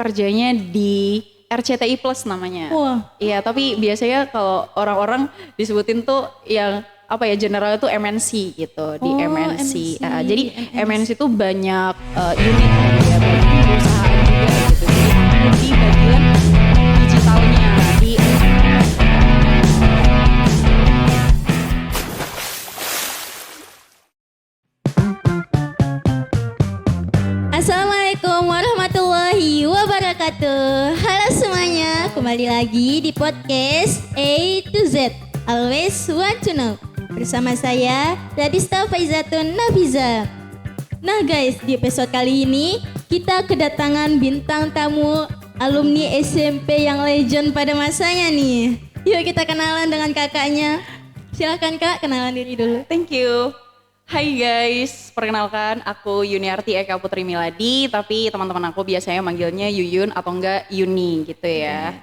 kerjanya di RCTI Plus namanya. Wah. Iya, tapi biasanya kalau orang-orang disebutin tuh yang apa ya, general itu MNC gitu, di Oh, MNC. MNC. Jadi MNC itu banyak unit ya, banyak perusahaan juga gitu. Jadi aku di bagian digitalnya di Assalamualaikum warahmatullahi wabarakatuh. Halo semuanya, kembali lagi di podcast A to Z, Always Want to Know. Bersama saya, Radista Faizatun Nafiza. Nah guys, di episode kali ini kita kedatangan bintang tamu alumni SMP yang legend pada masanya nih. Yuk kita kenalan dengan kakaknya. Silahkan kak, kenalan diri dulu. Thank you. Hai guys, perkenalkan aku Yuniarti Eka Putri Miladi, tapi teman-teman aku biasanya manggilnya Yuyun atau enggak Yuni gitu ya.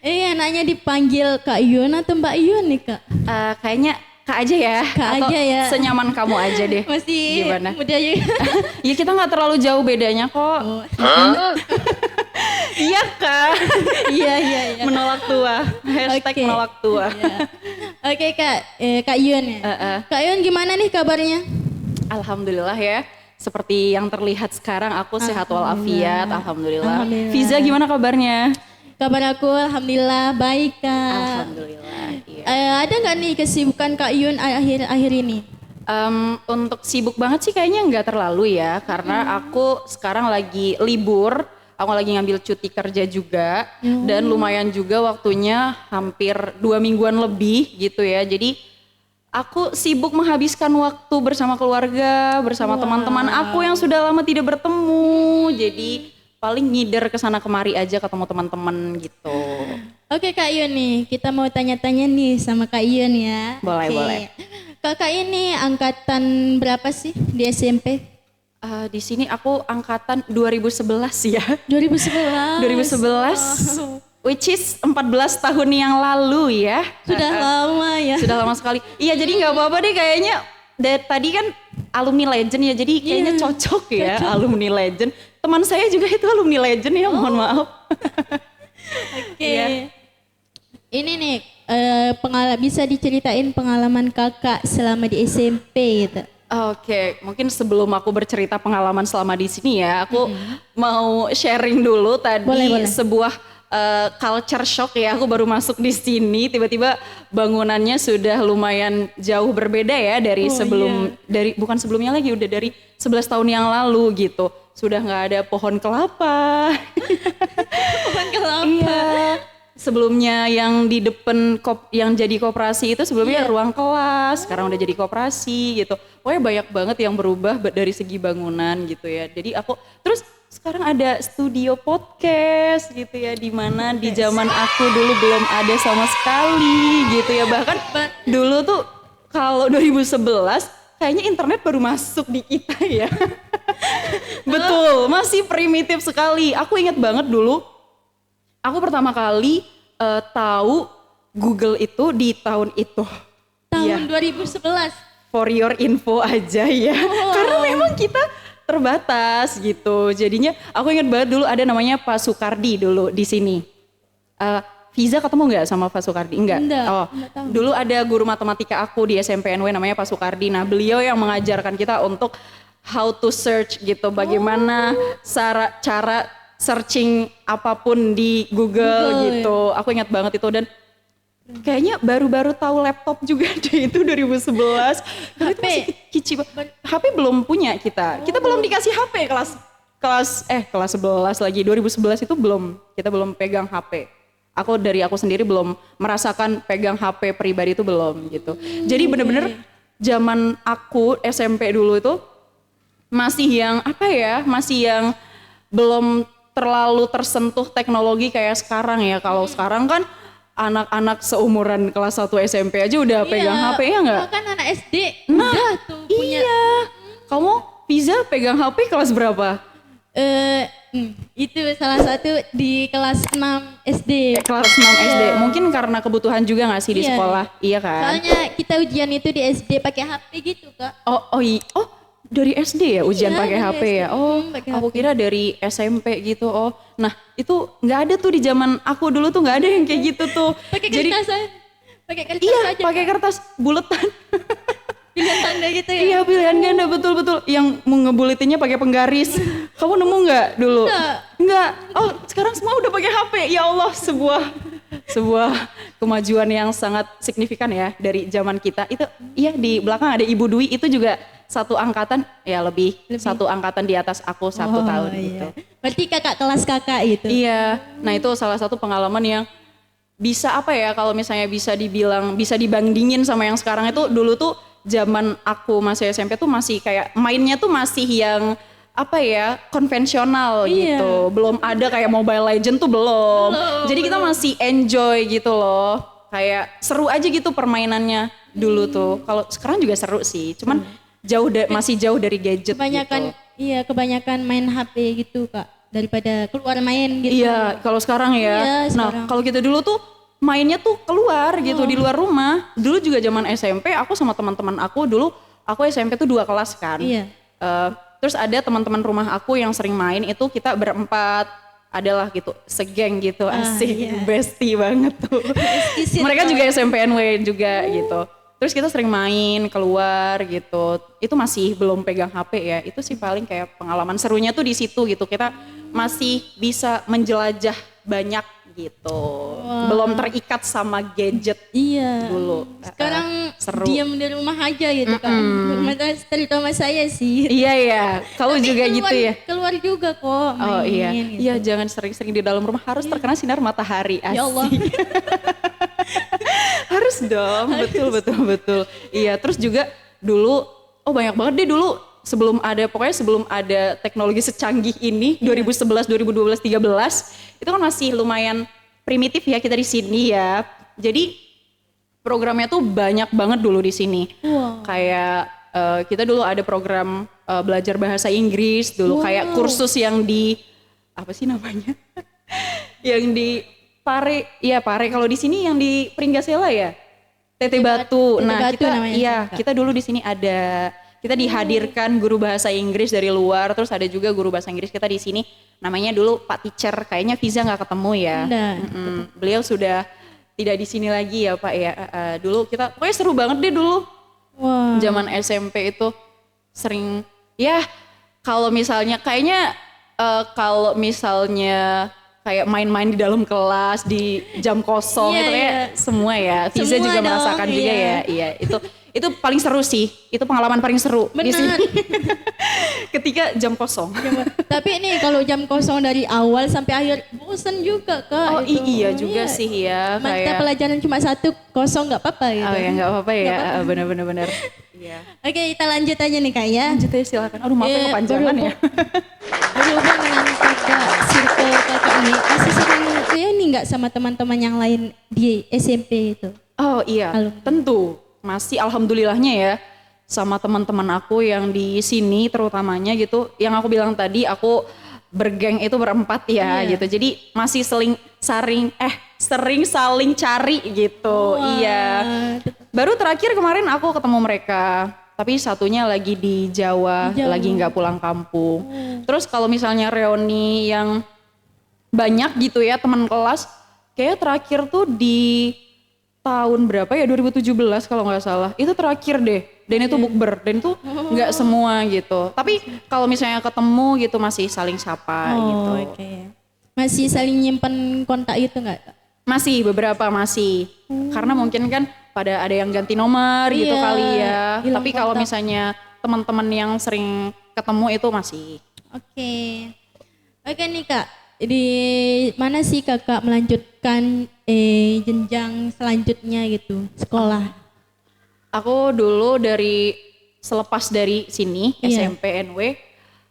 Enaknya dipanggil Kak Yun atau Mbak Yun nih kak? Kayaknya Kak aja ya, Kak atau aja ya. senyaman kamu aja deh. Masih Gimana? muda juga. Ya kita nggak terlalu jauh bedanya kok. Oh. Iya Kak, Iya. menolak tua, hashtag Oke. menolak tua. Iya. Oke kak, Kak Yun ya. Kak Yun gimana nih kabarnya? Alhamdulillah ya, seperti yang terlihat sekarang aku sehat walafiat, alhamdulillah. Alhamdulillah. Fiza gimana kabarnya? Kabar aku alhamdulillah baik kak. Alhamdulillah, iya. Ada nggak nih kesibukan Kak Yun akhir-akhir ini? Untuk sibuk banget sih kayaknya nggak terlalu ya, karena aku sekarang lagi libur, aku lagi ngambil cuti kerja juga, dan lumayan juga waktunya hampir 2 mingguan lebih gitu ya. Jadi aku sibuk menghabiskan waktu bersama keluarga, bersama teman-teman aku yang sudah lama tidak bertemu. Jadi paling ngider kesana kemari aja ketemu teman-teman gitu. Oke Kak Yun nih, kita mau tanya-tanya nih sama Kak Yun ya. Boleh, Oke. boleh. Kakak ini angkatan berapa sih di SMP? Di sini aku angkatan 2011 ya. 2011. 2011, which is 14 tahun yang lalu ya. Sudah lama ya. Sudah lama sekali. Iya, jadi nggak apa-apa deh kayaknya. Dari tadi kan alumni legend ya, jadi kayaknya cocok ya alumni legend. Teman saya juga itu alumni legend ya, mohon maaf. Oke. Iya. Ini nih bisa diceritain pengalaman kakak selama di SMP gitu. Oke, mungkin sebelum aku bercerita pengalaman selama di sini ya, aku mau sharing dulu tadi Boleh. sebuah culture shock ya. Aku baru masuk di sini, tiba-tiba bangunannya sudah lumayan jauh berbeda ya dari bukan sebelumnya lagi, udah dari 11 tahun yang lalu gitu. Sudah nggak ada pohon kelapa. Pohon kelapa. Iya. Sebelumnya yang di depan yang jadi koperasi itu sebelumnya ruang kelas, sekarang udah jadi koperasi gitu. Pokoknya banyak banget yang berubah dari segi bangunan gitu ya. Jadi aku terus sekarang ada studio podcast gitu ya, di mana di zaman aku dulu belum ada sama sekali gitu ya. Bahkan dulu tuh kalau 2011 kayaknya internet baru masuk di kita ya. Betul, masih primitif sekali. Aku ingat banget dulu aku pertama kali tahu Google itu di tahun itu. Tahun 2011. For your info aja ya. Karena memang kita terbatas gitu. Jadinya aku ingat banget dulu ada namanya Pak Sukardi dulu di sini. Fiza ketemu nggak sama Pak Sukardi? Enggak. Enggak tahu. Dulu ada guru matematika aku di SMPNW namanya Pak Sukardi. Nah, beliau yang mengajarkan kita untuk how to search gitu. Bagaimana cara searching apapun di Google gitu. Aku ingat banget itu, dan kayaknya baru-baru tahu laptop juga deh itu 2011. Karena itu masih kicip. HP belum punya kita. Kita belum dikasih HP kelas 11 lagi. 2011 itu kita belum pegang HP. Aku sendiri belum merasakan pegang HP pribadi itu belum gitu. Jadi bener-bener zaman aku SMP dulu itu masih yang masih yang belum terlalu tersentuh teknologi kayak sekarang ya. Kalau sekarang kan anak-anak seumuran kelas 1 SMP aja udah pegang HP ya nggak? Kan anak SD udah tuh punya. Iya. Kamu Fiza pegang HP kelas berapa? Itu salah satu di kelas 6 SD. Kelas 6 SD. Mungkin karena kebutuhan juga nggak sih di sekolah? Iya kan? Soalnya kita ujian itu di SD pakai HP gitu kak. Oh dari SD ya ujian Iya, pakai dari HP SD. ya? Oh, Pakai aku HP. kira dari SMP gitu. Oh, nah itu nggak ada tuh di zaman aku dulu tuh nggak ada yang kayak gitu tuh. Pakai Jadi kertas aja. Pakai kertas iya aja. pakai kertas buletan. Pilihan tanda gitu ya. Iya pilihan ganda betul-betul. Yang mau ngebuletinnya pakai penggaris. Kamu nemu nggak dulu? Nggak. Oh sekarang semua udah pakai HP. Ya Allah sebuah kemajuan yang sangat signifikan ya dari zaman kita. Itu iya di belakang ada Ibu Dwi itu juga satu angkatan ya lebih. Satu angkatan di atas aku 1 tahun gitu. Berarti kakak kelas kakak gitu. Iya. Nah itu salah satu pengalaman yang bisa apa ya kalau misalnya bisa dibilang bisa dibandingin sama yang sekarang itu dulu tuh zaman aku masih SMP tuh masih kayak mainnya tuh masih yang apa ya konvensional Iya. gitu. Belum ada kayak Mobile Legend tuh belum. Jadi kita masih enjoy gitu loh. Kayak seru aja gitu permainannya dulu tuh. Kalau sekarang juga seru sih. Cuman masih jauh dari gadget Kebanyakan gitu. iya kebanyakan main HP gitu kak daripada keluar main gitu. Iya, kalau sekarang ya. Iya, Nah, sekarang. kalau kita dulu tuh mainnya tuh keluar gitu di luar rumah. Dulu juga zaman SMP aku sama teman-teman aku dulu aku SMP tuh 2 kelas kan. Iya. Terus ada teman-teman rumah aku yang sering main itu kita berempat adalah gitu segeng gitu asik iya. bestie banget tuh. Isin Mereka kok. juga SMPNW juga gitu. Terus kita sering main keluar gitu. Itu masih belum pegang HP ya. Itu sih paling kayak pengalaman serunya tuh di situ gitu. Kita masih bisa menjelajah banyak gitu. Belum terikat sama gadget Iya. dulu. Sekarang seru. diam di rumah aja gitu kan. Terutama saya sih. Iya ya, kamu Tapi juga keluar, gitu ya. Keluar juga kok. Oh iya, main gitu. iya jangan sering-sering di dalam rumah harus terkena sinar matahari. Asik. Ya Allah. Harus dong, betul. Iya, terus juga dulu, oh banyak banget deh dulu pokoknya sebelum ada teknologi secanggih ini, 2011, 2012, 13, itu kan masih lumayan primitif ya kita di sini ya. Jadi programnya tuh banyak banget dulu di sini. Wow. Kayak kita dulu ada program belajar bahasa Inggris dulu, kayak kursus yang di apa sih namanya? Yang di Pare, iya Pare. Kalau di sini yang di Pringgasela ya, Tete Batu. Tete Nah Batu kita, namanya, iya Kak. kita dulu di sini ada, kita dihadirkan guru bahasa Inggris dari luar. Terus ada juga guru bahasa Inggris kita di sini, namanya dulu Pak Teacher. Kayaknya Viza nggak ketemu ya. Nggak. Beliau sudah tidak di sini lagi ya Pak ya. Dulu kita, pokoknya seru banget deh dulu. Wah. Zaman SMP itu sering ya kalau misalnya kayaknya kalau misalnya kayak main-main di dalam kelas di jam kosong Iya, itu kayak iya. semua ya. Viza Semua juga dong, merasakan juga iya. ya. Iya, itu paling seru sih. Itu pengalaman paling seru di Benar. sini. Ketika jam kosong. Tapi nih kalau jam kosong dari awal sampai akhir bosan juga kak. Oh itu. iya juga sih ya Mata kayak pelajaran cuma 1 kosong nggak apa-apa gitu. oh ya nggak apa-apa ya. Benar-benar. Iya. Oke kita lanjut aja nih kak ya. Lanjut aja silakan. Aduh maaf ya kepanjangan ya. Berhubung dengan kakak circle kakak ini masih sering ini nggak sama teman-teman yang lain di SMP itu? Oh iya, Alumni. tentu. Masih alhamdulillahnya ya sama teman-teman aku yang di sini terutamanya gitu. Yang aku bilang tadi aku bergeng itu berempat ya Iya. gitu. Jadi masih sering saling cari gitu. Wah. Iya. Baru terakhir kemarin aku ketemu mereka. Tapi satunya lagi di Jawa, Di Jawa. lagi nggak pulang kampung. Terus kalau misalnya reuni yang banyak gitu ya teman kelas, kayak terakhir tuh di tahun berapa ya 2017 kalau nggak salah. Itu terakhir deh. Dan itu bukber dan itu nggak semua gitu. Tapi kalau misalnya ketemu gitu masih saling sapa gitu. Oke. Masih saling nyimpan kontak itu nggak kak? Masih beberapa masih. Karena mungkin kan pada ada yang ganti nomor gitu Iya, kali ya. hilang Tapi kalau kontak. misalnya teman-teman yang sering ketemu itu masih. Oke. Oke nih kak, di mana sih kakak melanjutkan jenjang selanjutnya gitu sekolah? Aku dulu selepas dari sini Iya. SMP NW,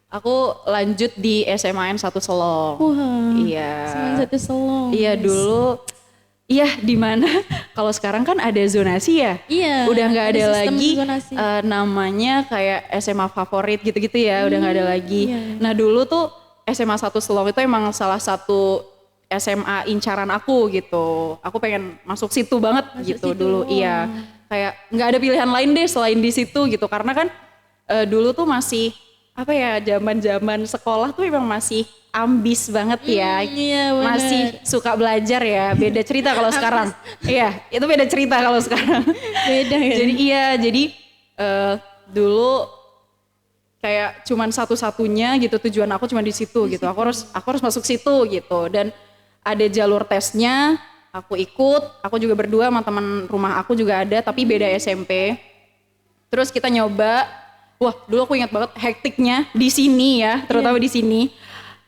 aku lanjut di SMAN 1 Selong. Wah. Iya. Cuman 1 Selong. Iya dulu. Iya di mana kalau sekarang kan ada zonasi ya. Iya. Udah nggak ada sistem lagi zonasi. namanya kayak SMA favorit gitu-gitu ya. Udah nggak ada lagi. iya. Nah dulu tuh SMA 1 Selong itu emang salah satu SMA incaran aku gitu. Aku pengen masuk situ banget gitu situ, dulu. Iya. Kayak nggak ada pilihan lain deh selain di situ gitu. Karena kan dulu tuh masih apa ya, zaman-zaman sekolah tuh memang masih ambis banget ya. Iya, bener. Masih suka belajar ya. Beda cerita kalau sekarang. Iya, itu beda cerita kalau sekarang. Beda kan? Jadi dulu kayak cuman satu-satunya gitu, tujuan aku cuma di situ gitu. Aku harus masuk situ gitu. Dan ada jalur tesnya, aku ikut. Aku juga berdua sama teman rumah aku juga ada, tapi beda SMP. Terus kita nyoba. Wah, dulu aku ingat banget hektiknya di sini ya, terutama di sini.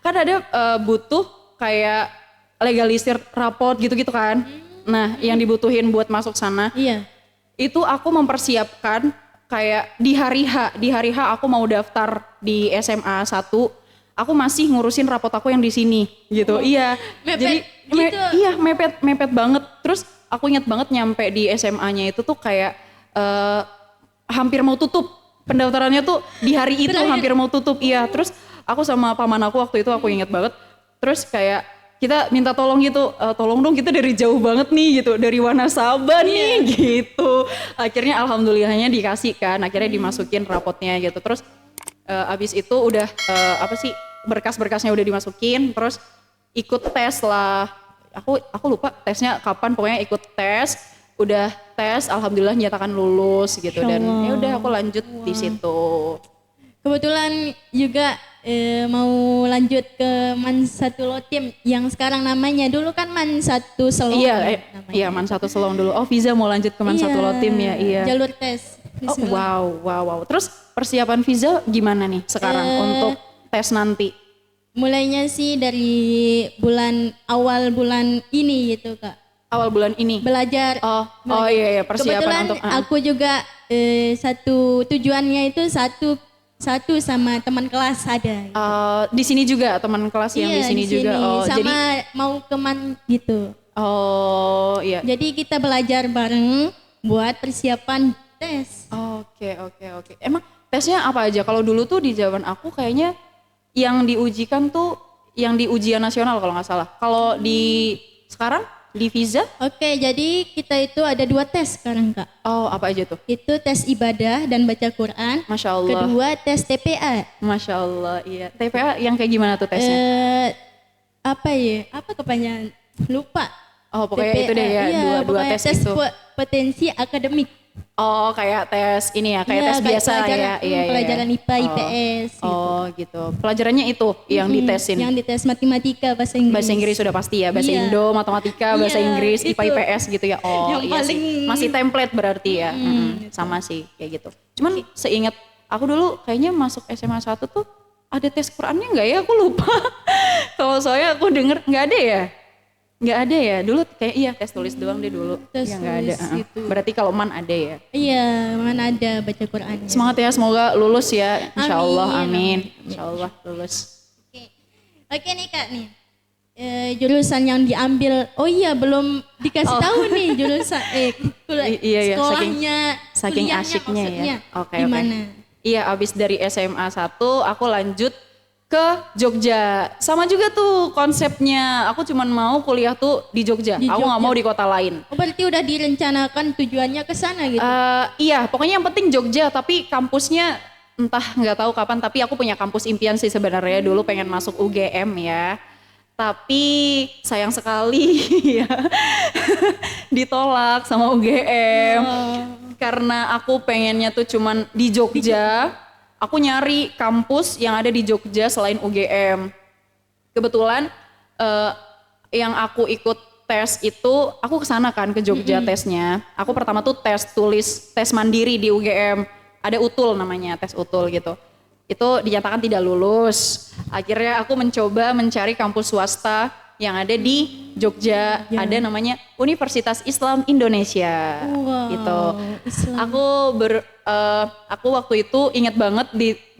Kan ada butuh kayak legalisir raport gitu-gitu kan. Nah, yang dibutuhin buat masuk sana, Iya. itu aku mempersiapkan kayak di hari H aku mau daftar di SMA 1, aku masih ngurusin raport aku yang di sini gitu. Iya. Mepet gitu. Iya, mepet banget. Terus aku ingat banget nyampe di SMA-nya itu tuh kayak hampir mau tutup. Pendaftarannya tuh di hari itu hampir mau tutup. Iya, terus aku sama paman aku waktu itu aku ingat banget. Terus kayak kita minta tolong gitu, tolong dong kita dari jauh banget nih gitu, dari Wanasaba nih gitu. Akhirnya alhamdulillahnya dikasih kan, akhirnya dimasukin rapotnya gitu. Terus abis itu udah berkas-berkasnya udah dimasukin, terus ikut tes lah. Aku lupa tesnya kapan, pokoknya ikut tes. Udah tes, alhamdulillah nyatakan lulus gitu, dan ya udah aku lanjut di situ. Kebetulan juga mau lanjut ke Man 1 Lotim yang sekarang namanya, dulu kan Man 1 Selong. Iya, Man 1 Selong dulu. Oh, Viza mau lanjut ke Man 1 Lotim ya, iya. Jalur tes. Oh, wow. Terus persiapan Viza gimana nih sekarang untuk tes nanti? Mulainya sih dari awal bulan ini gitu Kak. Awal bulan ini? Belajar. Oh iya, persiapan kebetulan untuk. Aku juga satu tujuannya itu satu sama teman kelas ada. Gitu. Di sini juga teman kelas yang di sini juga. Oh, sama jadi mau keman gitu. Oh iya. Jadi kita belajar bareng buat persiapan tes. Oke. Emang tesnya apa aja? Kalau dulu tuh di zaman aku kayaknya yang diujikan tuh yang di ujian nasional kalau nggak salah. Kalau di sekarang di Viza? Oke, jadi kita itu ada 2 tes sekarang Kak. Oh, apa aja tuh? Itu tes ibadah dan baca Quran. Masya Allah. Kedua tes TPA. Masya Allah, iya. TPA yang kayak gimana tuh tesnya? Apa kepanjangan? Lupa. Oh, pokoknya TPA, itu deh ya, iya, dua tes itu. Potensi akademik. Oh, kayak tes ini ya, kayak tes biasa ya. Iya. Pelajaran IPA, IPS gitu. Oh, gitu. Pelajarannya itu yang ditesin. Yang dites matematika, bahasa Inggris. Bahasa Inggris sudah pasti ya, bahasa Indo, matematika, bahasa Inggris, IPA, IPS gitu ya. Oh, yang iya paling sih. Masih template berarti ya. Sama sih kayak gitu. Cuman seingat aku dulu kayaknya masuk SMA 1 tuh ada tes Qurannya enggak ya? Aku lupa. Kalau soalnya aku denger enggak ada ya. Nggak ada ya, dulu kayak iya tes tulis doang deh dulu. Tes ya nggak ada. tulis itu. Berarti kalau man ada ya. Iya, mana ada baca Quran. Semangat ya, semoga lulus ya. Insya Allah, Amin. amin. Insya Allah lulus. Oke nih Kak nih. Jurusan yang diambil, oh iya belum dikasih tahu nih jurusan Iya, sekolahnya, saking kuliahnya asyiknya maksudnya. ya. Oke. Gimana? Iya, abis dari SMA 1 aku lanjut ke Jogja. Sama juga tuh konsepnya. Aku cuman mau kuliah tuh di Jogja. Aku nggak mau di kota lain. Oh, berarti udah direncanakan tujuannya ke sana gitu? Iya, pokoknya yang penting Jogja. Tapi kampusnya entah nggak tahu kapan. Tapi aku punya kampus impian sih sebenarnya. Dulu pengen masuk UGM ya. Tapi sayang sekali ya ditolak sama UGM. Karena aku pengennya tuh cuman di Jogja. Aku nyari kampus yang ada di Jogja selain UGM. Kebetulan yang aku ikut tes itu, aku kesana kan ke Jogja tesnya. Aku pertama tuh tes mandiri di UGM. Ada UTUL namanya, tes UTUL gitu. Itu dinyatakan tidak lulus. Akhirnya aku mencoba mencari kampus swasta yang ada di Jogja. Ada namanya Universitas Islam Indonesia. Gitu. Islam. Aku waktu itu ingat banget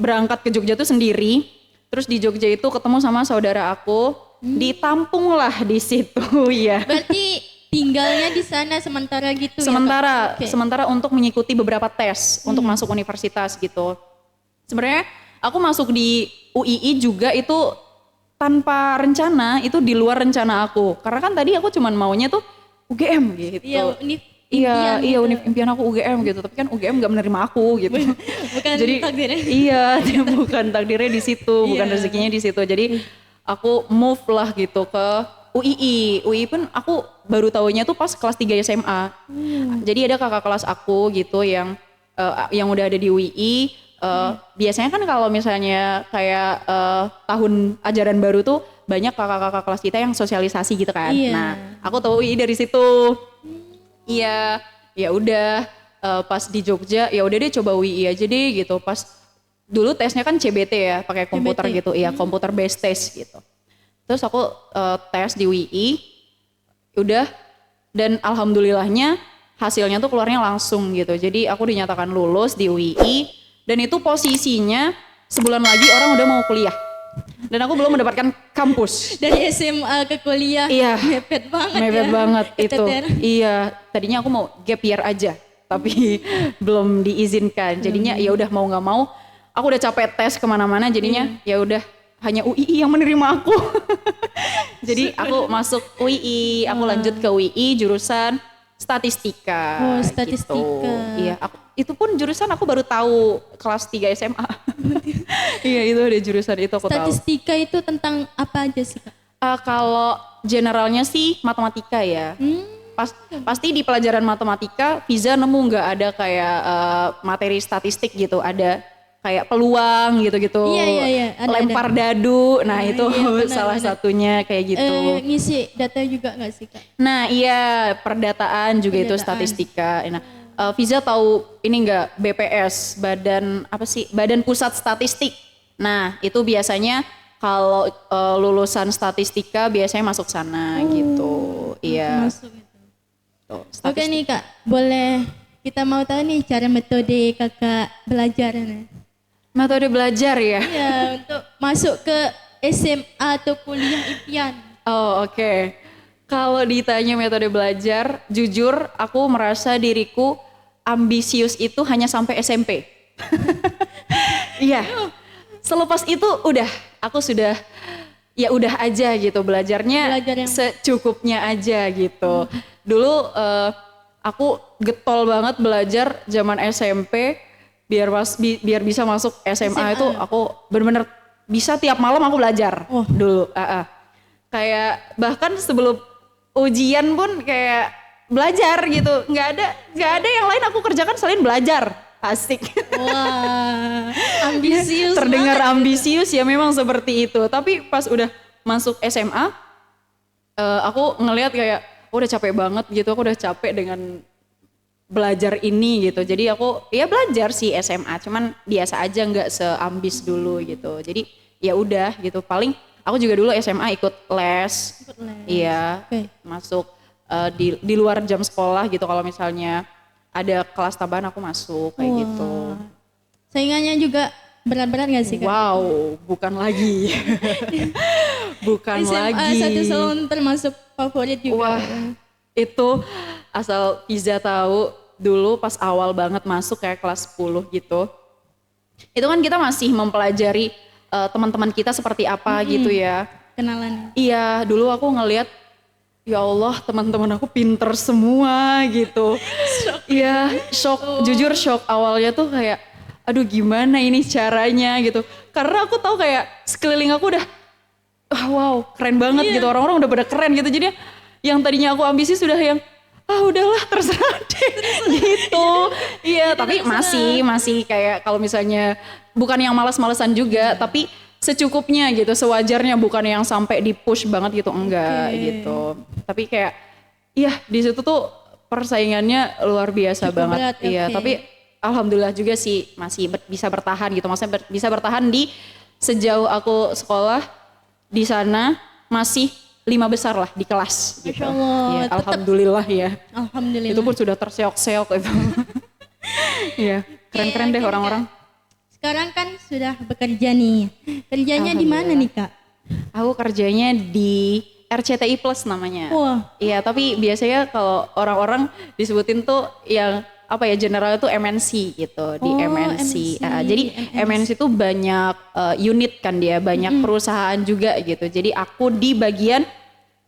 berangkat ke Jogja tuh sendiri. Terus di Jogja itu ketemu sama saudara aku, ditampung lah di situ ya. Berarti tinggalnya di sana sementara gitu Sementara untuk mengikuti beberapa tes untuk masuk universitas gitu. Sebenarnya aku masuk di UII juga itu tanpa rencana, itu di luar rencana aku. Karena kan tadi aku cuman maunya tuh UGM gitu. Iya, Iya, gitu. univ impian aku UGM gitu. Tapi kan UGM gak menerima aku gitu. Bukan Jadi takdirnya. iya, dia bukan takdirnya di situ, bukan Iya. rezekinya di situ. Jadi aku move lah gitu ke UII. UII pun aku baru tahunya tuh pas kelas 3 SMA. Jadi ada kakak kelas aku gitu yang udah ada di UII. Biasanya kan kalau misalnya kayak tahun ajaran baru tuh banyak kakak-kakak kelas kita yang sosialisasi gitu kan. Iya. Nah, aku tahu UII dari situ. Iya, ya udah pas di Jogja ya udah deh coba UI aja deh gitu. Pas dulu tesnya kan CBT ya, pakai komputer CBT. gitu. Iya, komputer based test gitu. Terus aku tes di UI, udah dan alhamdulillahnya hasilnya tuh keluarnya langsung gitu. Jadi aku dinyatakan lulus di UI dan itu posisinya sebulan lagi orang udah mau kuliah. Dan aku belum mendapatkan kampus. Dari SMA ke kuliah. Iya. Mepet banget Mepet ya. banget itu. Keteter. Iya, tadinya aku mau gap year aja, tapi belum diizinkan. Jadinya ya udah mau nggak mau, aku udah capek tes kemana-mana. Jadinya ya udah hanya UII yang menerima aku. Jadi aku masuk UII, aku lanjut ke UII jurusan statistika. Oh, statistika. Gitu. Iya, itu pun jurusan aku baru tahu kelas 3 SMA. Iya, itu ada jurusan itu aku tahu. Statistika itu tentang apa aja sih Kak? Kalau generalnya sih matematika ya. Pasti di pelajaran matematika Fiza nemu nggak ada kayak materi statistik gitu, ada kayak peluang gitu-gitu, Iya, ada. lempar dadu. Nah itu iya, benar, salah benar. satunya kayak gitu. Ngisi data juga nggak sih Kak? Nah iya, perdataan juga itu Perdataan. statistika. Nah, Fiza tahu ini enggak BPS, Badan Pusat Statistik. Nah, itu biasanya kalau lulusan statistika biasanya masuk sana gitu. Iya. Masuk itu. Tuh, Oke statistik. nih Kak, boleh kita mau tahu nih cara metode Kakak belajar nih. Metode belajar ya. Ya, untuk masuk ke SMA atau kuliah impian. Oh, oke. Kalau ditanya metode belajar, jujur aku merasa diriku ambisius itu hanya sampai SMP. Iya. Selepas itu udah, aku sudah ya udah aja gitu belajarnya Belajar yang- secukupnya aja gitu. Dulu aku getol banget belajar zaman SMP biar bisa masuk SMA itu aku bener-bener bisa tiap malam aku belajar dulu. Kayak bahkan sebelum ujian pun kayak belajar gitu, nggak ada yang lain aku kerjakan selain belajar. Asik. Wah, ambisius Terdengar banget. ambisius ya, memang seperti itu. Tapi pas udah masuk SMA, aku ngelihat kayak udah capek banget gitu. Aku udah capek dengan belajar ini gitu. Jadi aku ya belajar sih SMA, cuman biasa aja, nggak seambis dulu gitu. Jadi ya udah gitu. Paling aku juga dulu SMA ikut les. Iya, Oke. masuk di luar jam sekolah gitu. Kalau misalnya ada kelas tambahan aku masuk kayak gitu. Saingannya juga berat-berat gak sih Kak? Wow, bukan lagi. Bukan SMA lagi. satu salon termasuk favorit juga. Wah, itu asal Fiza tahu dulu pas awal banget masuk kayak kelas 10 gitu. Itu kan kita masih mempelajari teman-teman kita seperti apa gitu ya. Kenalan. Iya, dulu aku ngelihat ya Allah, teman-teman aku pinter semua gitu. Iya, shock, jujur shock awalnya tuh kayak aduh gimana ini caranya gitu. Karena aku tahu kayak sekeliling aku udah wow, keren banget gitu. Orang-orang udah pada keren gitu. Jadi yang tadinya aku ambisi sudah yang udahlah terserah deh gitu. Iya, tapi masih kayak kalau misalnya bukan yang malas-malesan juga, tapi secukupnya gitu, sewajarnya, bukan yang sampai di push banget gitu, enggak gitu. Tapi kayak iya di situ tuh persaingannya luar biasa Cukup banget. berat, Iya, oke. tapi alhamdulillah juga sih masih bisa bertahan gitu. Maksudnya bisa bertahan di sejauh aku sekolah di sana masih 5 besar lah di kelas gitu. Masya Allah, Iya, tetap- alhamdulillah ya. Alhamdulillah. Itu pun sudah terseok-seok itu. Iya, keren-keren deh Oke, orang-orang. Sekarang kan sudah bekerja nih. Kerjanya di mana nih Kak? Aku kerjanya di RCTI Plus namanya. Wah. Iya, tapi biasanya kalau orang-orang disebutin tuh yang apa ya, general itu MNC gitu, di Oh, MNC. MNC. Jadi MNC itu banyak unit kan dia, banyak perusahaan juga gitu. Jadi aku di bagian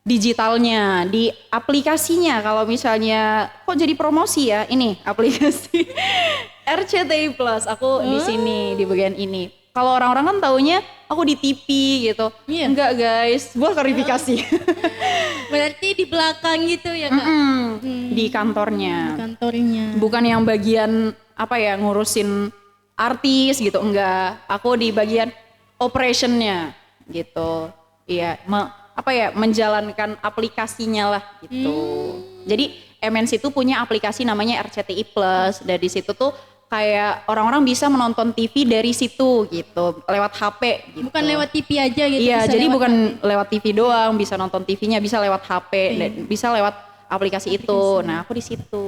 digitalnya, di aplikasinya. Kalau misalnya kok jadi promosi ya, ini aplikasi RCTI Plus. Aku di sini di bagian ini. Kalau orang-orang kan taunya aku di TV gitu. Iya. Enggak guys, buat klarifikasi. Berarti di belakang gitu ya Kak? Di kantornya. Kantornya. Bukan yang bagian apa ya ngurusin artis gitu, enggak. Aku di bagian operationnya gitu. Iya, apa ya menjalankan aplikasinya lah gitu. Jadi MNC itu punya aplikasi namanya RCTI Plus. Dan di situ tuh kayak orang-orang bisa menonton TV dari situ gitu, lewat HP gitu. Bukan lewat TV aja gitu. Iya, bisa jadi lewat bukan HP. lewat TV doang, bisa nonton TV-nya, bisa lewat HP, dan bisa lewat aplikasi itu. Nah, aku di situ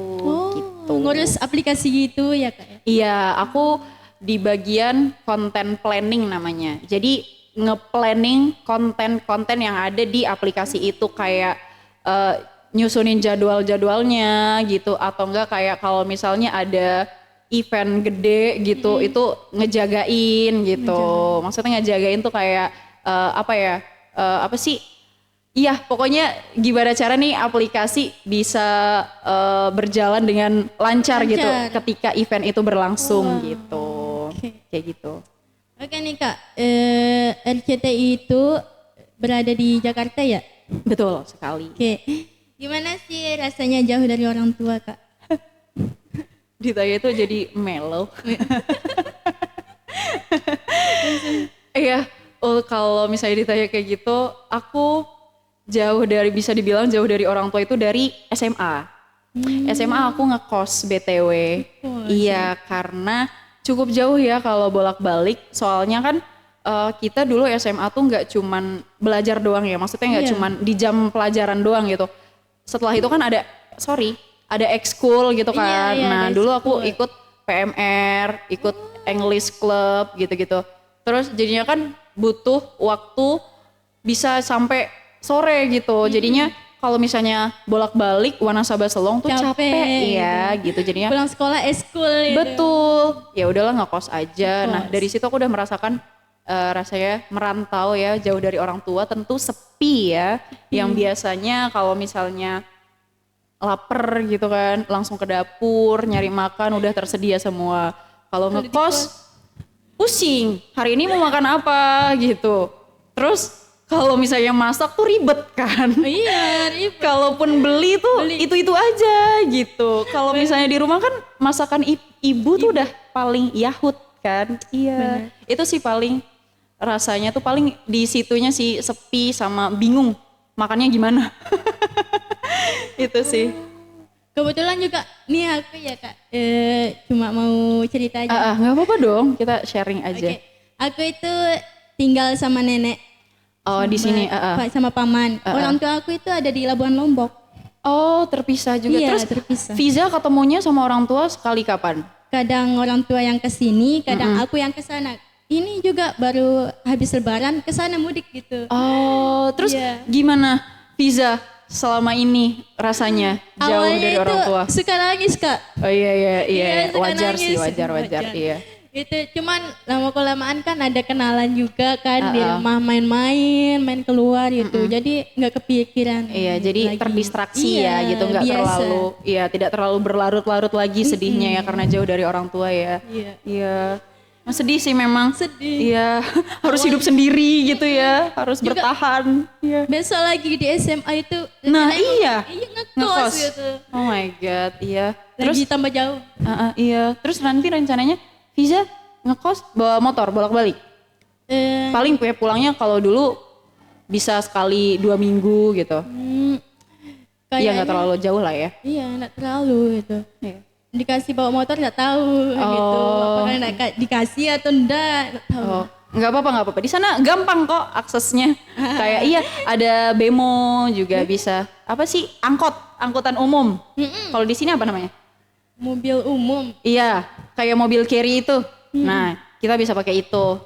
gitu. Ngurus aplikasi gitu ya Kak? Ya? Iya, aku di bagian content planning namanya. Jadi nge-planning konten-konten yang ada di aplikasi itu kayak nyusunin jadwal-jadwalnya gitu, atau enggak kayak kalau misalnya ada event gede gitu, itu ngejagain gitu. Maksudnya ngejagain tuh kayak apa ya? Apa sih? Iya, pokoknya gimana cara nih aplikasi bisa berjalan dengan lancar gitu ketika event itu berlangsung gitu. Kayak gitu. Oke nih Kak, RCTI itu berada di Jakarta ya? Betul sekali. Oke, gimana sih rasanya jauh dari orang tua Kak? Ditanya itu jadi mellow. Iya, kalau misalnya ditanya kayak gitu, aku bisa dibilang jauh dari orang tua itu dari SMA. SMA aku ngekos BTW. Iya, karena cukup jauh ya kalau bolak-balik. Soalnya kan kita dulu SMA tuh nggak cuman belajar doang ya, maksudnya nggak cuman di jam pelajaran doang gitu. Setelah itu kan ada ekskul gitu kan. Nah dulu aku ikut PMR, ikut English Club gitu-gitu. Terus jadinya kan butuh waktu bisa sampai sore gitu. Jadinya kalau misalnya bolak-balik Wanasaba Selong tuh capek ya gitu. Jadinya pulang sekolah ekskul gitu. Betul. Ya udahlah ngekos aja. Nah dari situ aku udah merasakan rasanya merantau ya, jauh dari orang tua, tentu sepi ya. Yang biasanya kalau misalnya lapar gitu kan, langsung ke dapur, nyari makan udah tersedia semua. Kalau ngekos, pusing, hari ini mau makan apa gitu. Terus kalau misalnya masak tuh ribet kan. Iya, ribet. Kalaupun beli tuh itu-itu aja gitu. Kalau misalnya di rumah kan masakan ibu tuh udah paling yahut kan. Iya, itu sih paling rasanya tuh paling di situnya sih sepi sama bingung makannya gimana. Itu sih. Kebetulan juga nih aku ya Kak, cuma mau cerita aja. Nggak apa-apa dong, kita sharing aja. Oke. Aku itu tinggal sama nenek. Oh di sini. Sama paman. Orang tua aku itu ada di Labuan Lombok. Oh terpisah juga. Iya, Terus terpisah. Fiza ketemunya sama orang tua sekali kapan? Kadang orang tua yang kesini, kadang aku yang kesana. Ini juga baru habis lebaran kesana mudik gitu. Oh terus gimana Fiza selama ini rasanya jauh Awalnya dari orang tua? Suka nangis Kak. Oh iya suka wajar nangis. sih wajar iya. Itu cuman lama kelamaan kan ada kenalan juga kan di rumah main keluar gitu. Jadi nggak kepikiran. Iya, jadi lagi. terdistraksi ya gitu, nggak terlalu, tidak terlalu berlarut-larut lagi sedihnya ya karena jauh dari orang tua ya. Iya. Nah, sedih sih memang. Sedih. Iya, harus hidup sendiri gitu ya, harus bertahan. Iya. Besok lagi di SMA itu. Nah Iya ngekos Ngekos. gitu. Oh my god, iya. Terus Lagi tambah jauh. iya, terus nanti rencananya Fiza ngekos bawa motor bolak-balik. Paling pulangnya kalau dulu bisa sekali 2 minggu gitu. Iya nggak terlalu jauh lah ya. Iya nggak terlalu gitu. Iya. Dikasih bawa motor nggak tahu gitu. Apakah dikasih atau enggak nggak tahu. Oh, nggak apa-apa. Di sana gampang kok aksesnya. Kayak iya ada bemo juga bisa. Apa sih angkutan umum. Kalau di sini apa namanya? Mobil umum. Iya, kayak mobil carry itu. Nah, kita bisa pakai itu.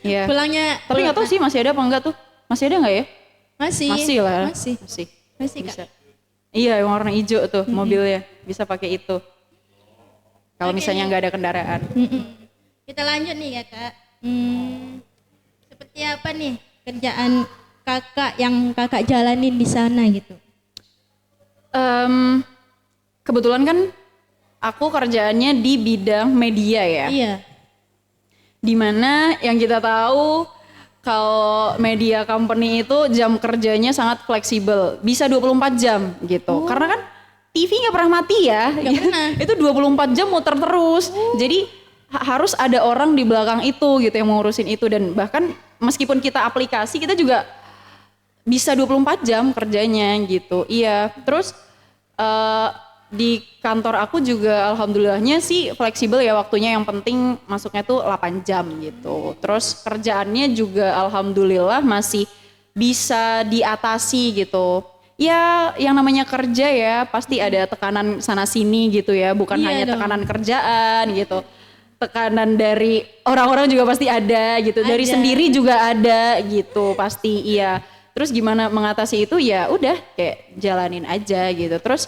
Iya. Pulangnya. Tapi nggak tahu sih masih ada apa enggak tuh. Masih ada nggak ya? Masih. Masih lah. Masih Bisa. Kak. Iya, yang warna hijau tuh mobilnya. Bisa pakai itu. Kalau misalnya nggak ada kendaraan. Kita lanjut nih ya Kak. Seperti apa nih kerjaan kakak yang kakak jalanin di sana gitu? Kebetulan kan aku kerjaannya di bidang media ya. Iya. Dimana yang kita tahu kalau media company itu jam kerjanya sangat fleksibel, bisa 24 jam gitu. Karena kan TV nggak pernah mati ya. Nggak pernah. Itu 24 jam muter terus. Jadi harus ada orang di belakang itu gitu yang ngurusin itu, dan bahkan meskipun kita aplikasi kita juga bisa 24 jam kerjanya gitu. Iya. Terus di kantor aku juga alhamdulillahnya sih fleksibel ya waktunya, yang penting masuknya tuh 8 jam gitu. Terus kerjaannya juga alhamdulillah masih bisa diatasi gitu. Ya yang namanya kerja ya pasti ada tekanan sana sini gitu ya, bukan Iya hanya dong. tekanan kerjaan gitu. Tekanan dari orang-orang juga pasti ada gitu, dari Ada. sendiri juga ada gitu pasti, iya. Terus gimana mengatasi itu, ya udah kayak jalanin aja gitu. Terus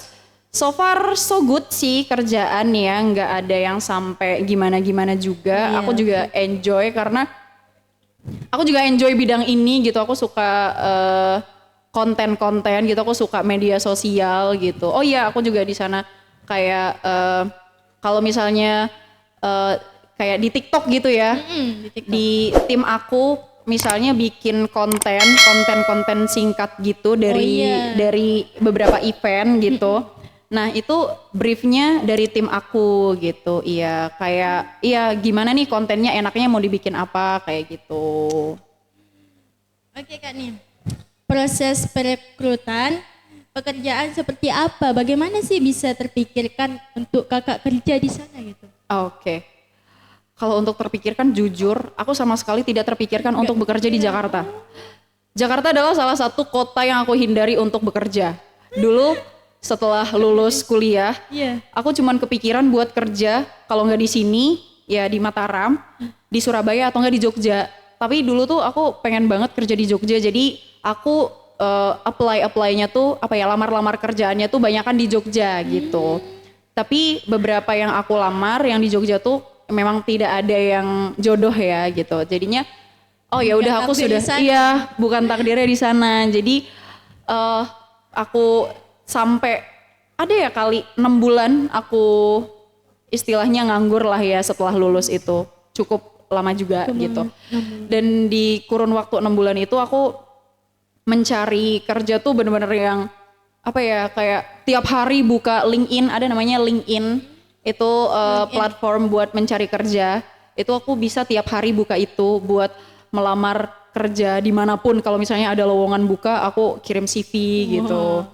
so far so good sih kerjaan ya, nggak ada yang sampai gimana-gimana juga. Iya. Aku juga enjoy karena aku juga enjoy bidang ini gitu. Aku suka konten-konten gitu, aku suka media sosial gitu. Oh iya, aku juga di sana kayak kalau misalnya kayak di TikTok gitu ya. Di TikTok. Di tim aku misalnya bikin konten singkat gitu dari iya. dari beberapa event gitu. Nah itu briefnya dari tim aku gitu. Iya, kayak iya gimana nih kontennya, enaknya mau dibikin apa kayak gitu. Oke Kak Nia, proses perekrutan pekerjaan seperti apa? Bagaimana sih bisa terpikirkan untuk kakak kerja di sana gitu? Oke. Kalau untuk terpikirkan, jujur aku sama sekali tidak terpikirkan untuk bekerja di Jakarta. Jakarta adalah salah satu kota yang aku hindari untuk bekerja. Dulu setelah lulus kuliah, Iya. aku cuman kepikiran buat kerja kalau nggak di sini ya di Mataram, di Surabaya atau nggak di Jogja. Tapi dulu tuh aku pengen banget kerja di Jogja, jadi aku apply-nya tuh apa ya, lamar-lamar kerjaannya tuh banyakan di Jogja gitu. Tapi beberapa yang aku lamar yang di Jogja tuh memang tidak ada yang jodoh ya gitu. Jadinya oh ya Bukan udah aku takdir sudah di sana. iya, bukan takdirnya di sana. Jadi aku sampai ada ya kali 6 bulan aku istilahnya nganggur lah ya setelah lulus itu. Cukup lama juga gitu. Dan di kurun waktu 6 bulan itu aku mencari kerja tuh bener-bener yang apa ya, kayak tiap hari buka LinkedIn, ada namanya LinkedIn. Itu platform buat mencari kerja. Itu aku bisa tiap hari buka itu buat melamar kerja dimanapun. Kalau misalnya ada lowongan buka, aku kirim CV gitu.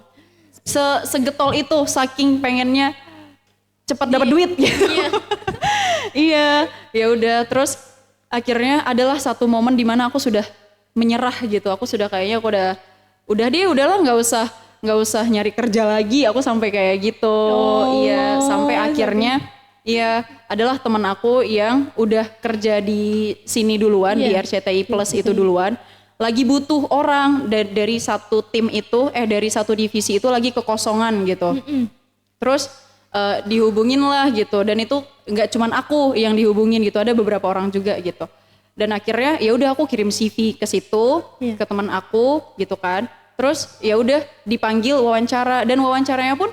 Segetol itu, saking pengennya cepat dapat duit gitu. Iya, ya udah. Terus akhirnya adalah satu momen di mana aku sudah menyerah gitu. Aku sudah kayaknya aku udah deh, udahlah nggak usah nyari kerja lagi. Aku sampai kayak gitu. Iya, sampai akhirnya iya adalah teman aku yang udah kerja di sini duluan, di RCTI Plus itu duluan. Lagi butuh orang dari satu tim itu, dari satu divisi itu lagi kekosongan gitu. Terus dihubungin lah gitu, dan itu nggak cuman aku yang dihubungin gitu, ada beberapa orang juga gitu. Dan akhirnya ya udah aku kirim CV ke situ, ke teman aku gitu kan. Terus ya udah dipanggil wawancara, dan wawancaranya pun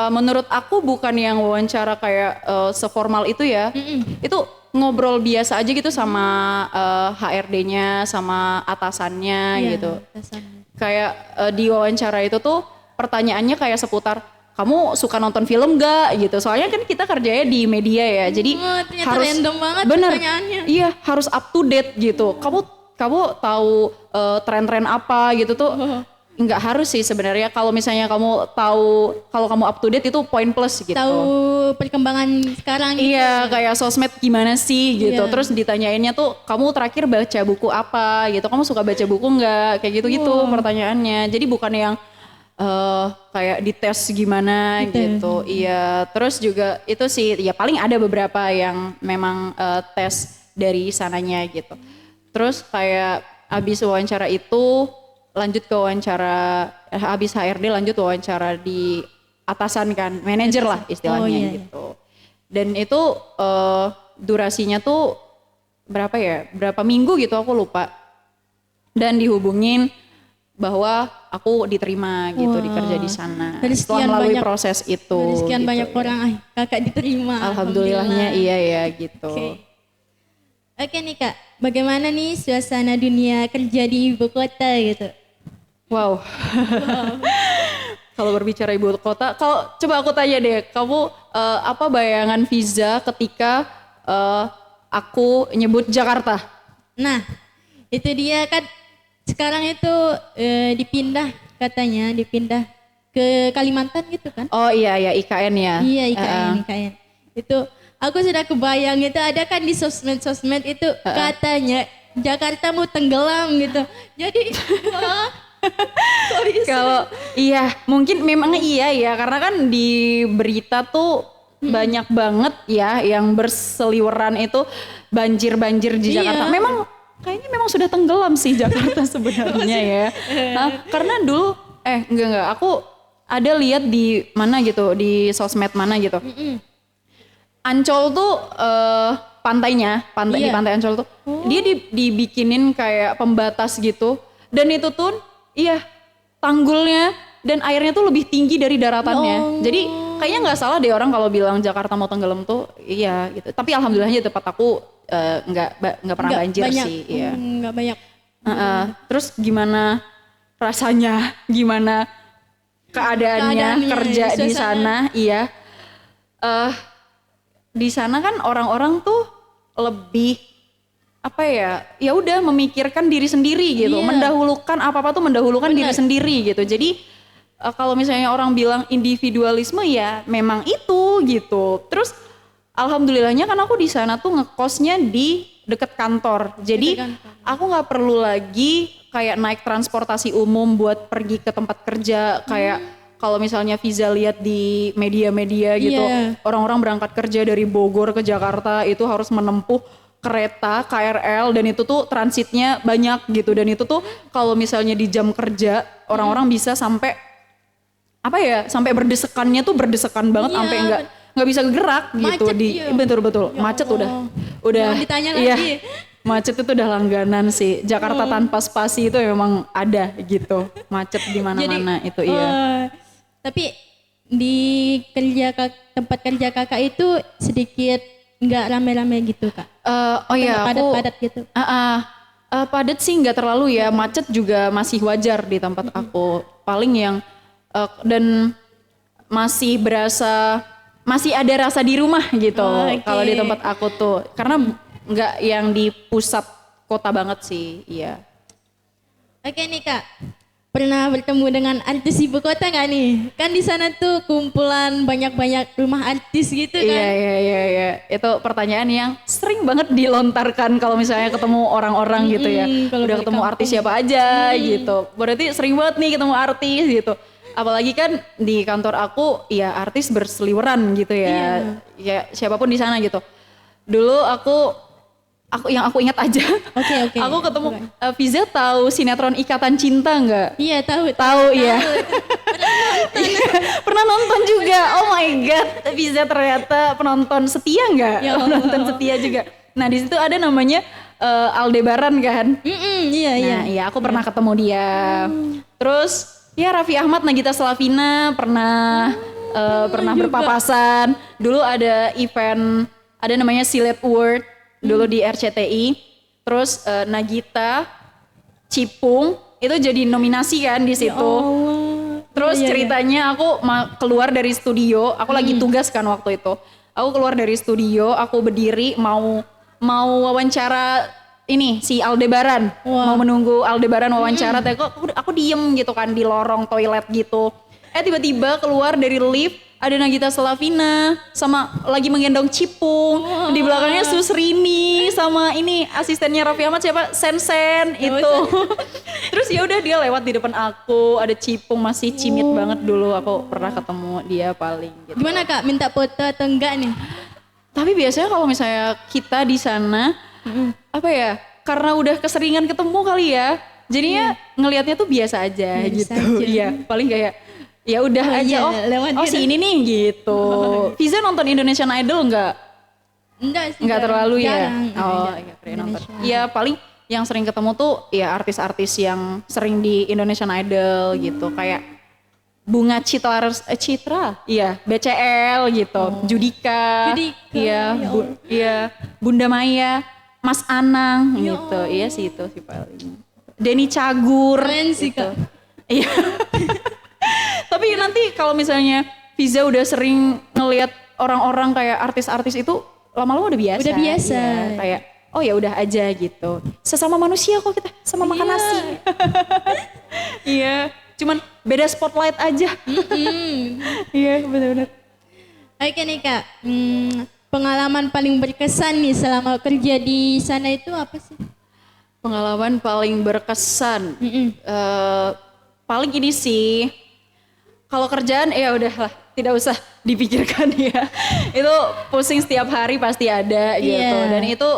menurut aku bukan yang wawancara kayak seformal itu ya. Itu ngobrol biasa aja gitu sama HRD-nya, sama atasannya gitu. Kayak di wawancara itu tuh pertanyaannya kayak seputar kamu suka nonton film gak gitu. Soalnya kan kita kerjanya di media ya. Jadi Ternyata harus random banget bener, pertanyaannya. iya harus up to date gitu. Kamu tahu tren-tren apa gitu tuh. Enggak harus sih sebenarnya. Kalau misalnya kamu tahu, kalau kamu up to date itu poin plus gitu. Tahu perkembangan sekarang gitu. Iya, kayak sosmed gimana sih gitu. Iya. Terus ditanyainnya tuh kamu terakhir baca buku apa gitu. Kamu suka baca buku enggak? Kayak gitu-gitu pertanyaannya. Jadi bukan yang kayak dites gimana gitu. Iya, terus juga itu sih ya paling ada beberapa yang memang tes dari sananya gitu. Terus kayak abis wawancara itu lanjut ke wawancara, habis HRD lanjut wawancara di atasan kan, manajer lah istilahnya gitu. Dan itu durasinya tuh berapa ya, berapa minggu gitu aku lupa. Dan dihubungin bahwa aku diterima gitu di kerja di sana. Dari Setelah sekian melalui banyak- proses itu. Dari sekian gitu, banyak ya. orang, kakak diterima. Alhamdulillahnya iya ya gitu. Oke nih kak, bagaimana nih suasana dunia kerja di ibu kota gitu? Wow. Kalau berbicara ibu kota, kalau coba aku tanya deh, kamu apa bayangan Fiza ketika aku nyebut Jakarta? Nah, itu dia kan sekarang itu dipindah ke Kalimantan gitu kan? Oh iya IKN ya. Iya IKN. Itu aku sudah kebayang itu ada kan di sosmed itu katanya Jakarta mau tenggelam gitu. Jadi wah, kok bisa? Kalau iya mungkin memang iya ya karena kan di berita tuh banyak banget ya yang berseliweran itu banjir di Iya. Jakarta. Memang kayaknya memang sudah tenggelam sih Jakarta sebenarnya ya. Hah? Karena dulu enggak aku ada lihat di mana gitu di sosmed mana gitu. Ancol tuh pantainya di Iya. pantai Ancol tuh dia dibikinin kayak pembatas gitu dan itu tuh iya tanggulnya dan airnya tuh lebih tinggi dari daratannya. Jadi kayaknya nggak salah deh orang kalau bilang Jakarta mau tenggelam tuh iya gitu. Tapi alhamdulillahnya tempat aku nggak pernah Nggak banjir banyak, sih. Iya. nggak banyak. Terus gimana rasanya? Gimana keadaannya Keadaannya, kerja di suasana. sana? Iya. Di sana kan orang-orang tuh lebih apa ya udah memikirkan diri sendiri gitu, Iya. mendahulukan apa-apa tuh mendahulukan diri sendiri gitu. Jadi kalau misalnya orang bilang individualisme ya memang itu gitu. Terus alhamdulillahnya kan aku di sana tuh ngekosnya di deket kantor. Jadi Deket kantor. aku nggak perlu lagi kayak naik transportasi umum buat pergi ke tempat kerja kayak kalau misalnya Fiza lihat di media-media gitu, Iya. orang-orang berangkat kerja dari Bogor ke Jakarta itu harus menempuh kereta KRL dan itu tuh transitnya banyak gitu dan itu tuh kalau misalnya di jam kerja orang-orang bisa sampai apa ya sampai berdesekannya tuh berdesekan banget Iya, sampai nggak bisa gerak gitu Macet, di iya. betul macet Allah. udah Jangan ditanya iya, lagi. macet itu udah langganan sih Jakarta tanpa spasi itu memang ada gitu macet di mana-mana itu iya. Tapi di tempat kerja kakak itu sedikit nggak rame-rame gitu kak? Oh iya aku Padat-padat gitu. padat sih nggak terlalu ya macet juga masih wajar di tempat aku paling yang dan masih ada rasa di rumah gitu Oke. kalau di tempat aku tuh karena nggak yang di pusat kota banget sih iya. Oke nih kak, pernah bertemu dengan artis ibu kota nggak nih? Kan di sana tuh kumpulan banyak-banyak rumah artis gitu kan? Iya. Itu pertanyaan yang sering banget dilontarkan kalau misalnya ketemu orang-orang gitu ya. kalau Udah balik ketemu kampung. artis siapa aja gitu. Berarti sering banget nih ketemu artis gitu. Apalagi kan di kantor aku ya artis berseliweran gitu ya. Ya siapapun di sana gitu. Dulu yang aku ingat aja. Oke. Aku ketemu Fiza tahu sinetron Ikatan Cinta nggak? Iya tahu. Tahu ya. Pernah nonton juga. Oh my god, Fiza ternyata penonton setia nggak? Ya Allah. Penonton setia juga. Nah di situ ada namanya Aldebaran kan. Iya. Nah iya aku pernah ketemu dia. Terus ya Raffi Ahmad, Nagita Slavina pernah berpapasan. Dulu ada event ada namanya Silet Award dulu di RCTI. Terus Nagita, Cipung itu jadi nominasi kan di situ. Terus ceritanya aku keluar dari studio, aku lagi tugas kan waktu itu. Aku keluar dari studio, aku berdiri mau wawancara ini si Aldebaran, mau menunggu Aldebaran wawancara. Tapi aku diem gitu kan di lorong toilet gitu. Tiba-tiba keluar dari lift ada Nagita Slavina sama lagi menggendong Cipung. Di belakangnya Susrini sama ini asistennya Raffi Ahmad siapa? Sen itu. Terus ya udah dia lewat di depan aku, ada Cipung masih cimit banget dulu aku pernah ketemu dia paling gitu. Gimana kak, minta foto atau enggak nih? Tapi biasanya kalau misalnya kita di sana apa ya? Karena udah keseringan ketemu kali ya. Jadinya ngelihatnya tuh biasa aja Biasa gitu. aja. Iya, paling kayak ya udah aja lewat si ini nih gitu. Fiza nonton Indonesian Idol enggak? Enggak sih. Enggak terlalu ya. jarang. Oh, enggak pernah nonton. Iya, paling yang sering ketemu tuh ya artis-artis yang sering di Indonesian Idol gitu, kayak Bunga Citra, iya BCL gitu, Judika, iya, iya Bunda Maya, Mas Anang gitu, iya sih itu sih paling. Denny Cagur, keren sih gitu. Kak. Iya. Tapi nanti kalau misalnya Fiza udah sering ngelihat orang-orang kayak artis-artis itu, lama-lama udah biasa. Udah biasa. Ya, kayak oh ya udah aja gitu. Sesama manusia kok kita, sama makan nasi. Iya, cuman beda spotlight aja. Iya, benar-benar. Oke nih Kak, pengalaman paling berkesan nih selama kerja di sana itu apa sih? Pengalaman paling berkesan. Paling ini sih, kalau kerjaan ya udahlah, tidak usah dipikirkan ya. Itu pusing setiap hari pasti ada gitu. Iya. Dan itu